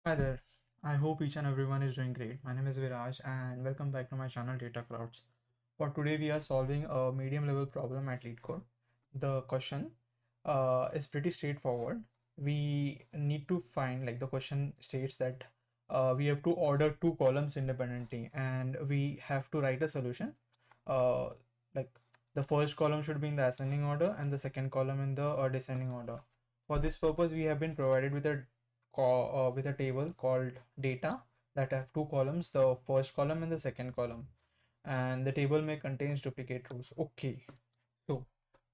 Hi there. I hope each and everyone is doing great. My name is Viraj and welcome back to my channel Data Clouds. For today, we are solving a medium level problem at LeetCode. The question is pretty straightforward. We need to find, like the question states that we have to order two columns independently and we have to write a solution. Uh, like the first column should be in the ascending order and the second column in the descending order. For this purpose, we have been provided with a table called data that have two columns, the first column and the second column, and the table may contains duplicate rows. Okay, so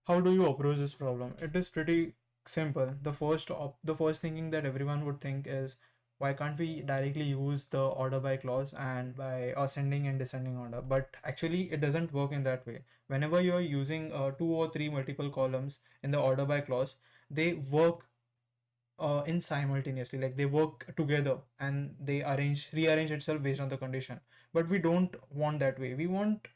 how do you approach this problem? It is pretty simple. The first thinking that everyone would think is, why can't we directly use the order by clause and by ascending and descending order? But actually it doesn't work in that way. Whenever you're using two or three multiple columns in the order by clause, they work in simultaneously, like they work together and they rearrange itself based on the condition. But we don't want that way. We want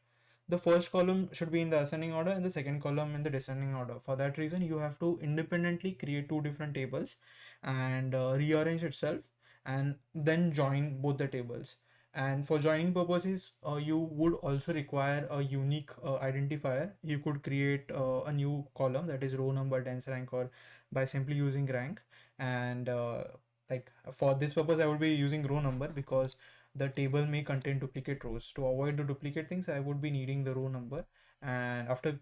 the first column should be in the ascending order and the second column in the descending order. For that reason, you have to independently create two different tables and rearrange itself and then join both the tables. And for joining purposes, you would also require a unique identifier. You could create a new column, that is row number, dense rank, or by simply using rank. And like for this purpose, I would be using row number because the table may contain duplicate rows. To avoid the duplicate things, I would be needing the row number, and after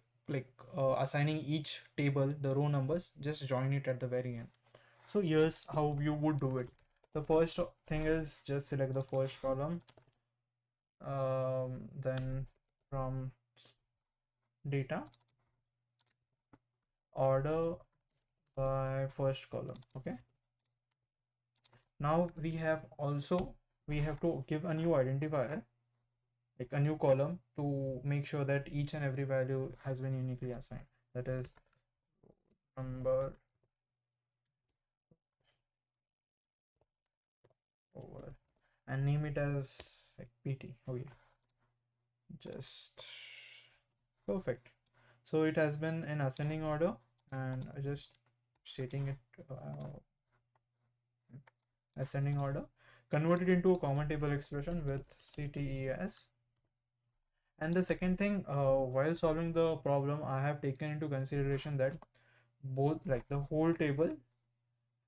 assigning each table the row numbers, just join it at the very end. So here's how you would do it. The first thing is just select the first column, then from data, order by first column. Okay, now we have to give a new identifier, like a new column, to make sure that each and every value has been uniquely assigned. That is number over, and name it as like PT. Okay, just perfect. So it has been in ascending order, and I just stating it ascending order. Convert it into a common table expression with CTEs. And the second thing, while solving the problem, I have taken into consideration that both, like the whole table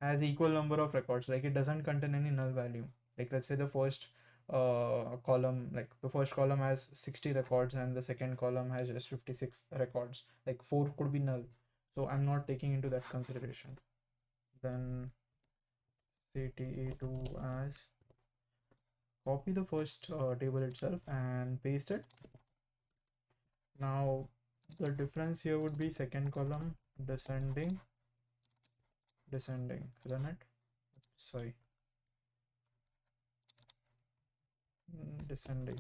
has equal number of records, like it doesn't contain any null value. Like let's say the first column, like the first column has 60 records and the second column has just 56 records, like 4 could be null. So I'm not taking into that consideration. Then CTE2 as, copy the first table itself and paste it. Now the difference here would be second column descending, isn't it? Sorry, descending.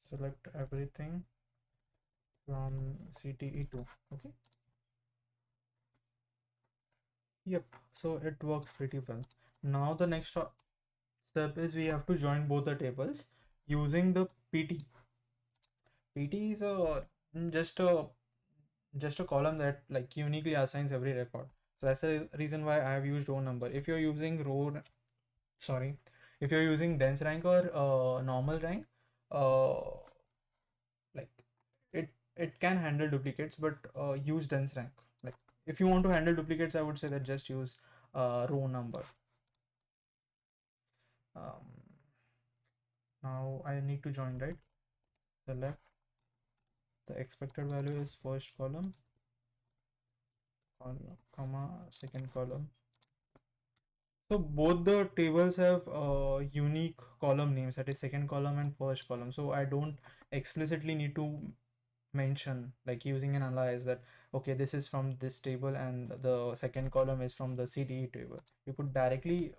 Select everything from CTE2. Okay, yep, so it works pretty well. Now the next step is we have to join both the tables using the PT is just a just a column that like uniquely assigns every record. So that's the reason why I have used row number. If you're using sorry, if you're using dense rank or normal rank, uh, like it can handle duplicates, but use dense rank. Like if you want to handle duplicates, I would say that just use row number. Um, Now I need to join, right? Select the expected value is first column, comma second column. So both the tables have unique column names, that is second column and first column. So I don't explicitly need to mention, like using an alias, that okay, this is from this table and the second column is from the CDE table. You could directly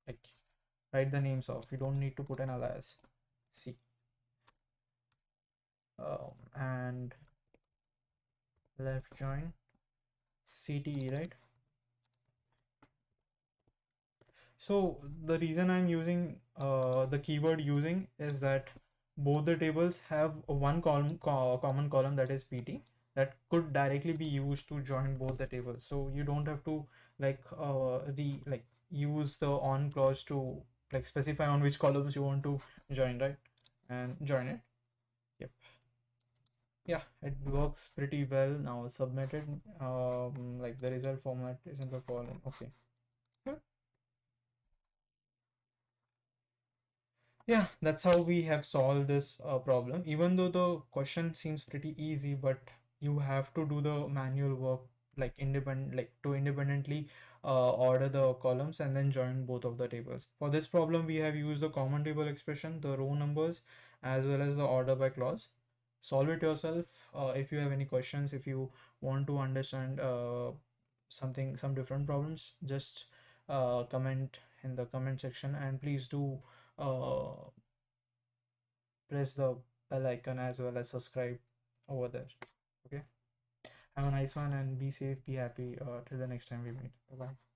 like write the names off. You don't need to put an alias. See, and left join CTE, right? So the reason I'm using the keyword using is that both the tables have one common column, that is PT, that could directly be used to join both the tables. So you don't have to like use the on clause to like specify on which columns you want to join, right? And join it. Yep. Yeah, it works pretty well now. Submitted. Like the result format isn't the following. Okay. Yeah, yeah, that's how we have solved this problem. Even though the question seems pretty easy, but you have to do the manual work, like independent, like to independently order the columns and then join both of the tables. For this problem, we have used the common table expression, the row numbers, as well as the order by clause. Solve it yourself. If you have any questions, if you want to understand some different problems, just comment in the comment section, and please do uh, press the bell icon as well as subscribe over there. Okay, have a nice one and be safe, be happy till the next time we meet. Bye bye.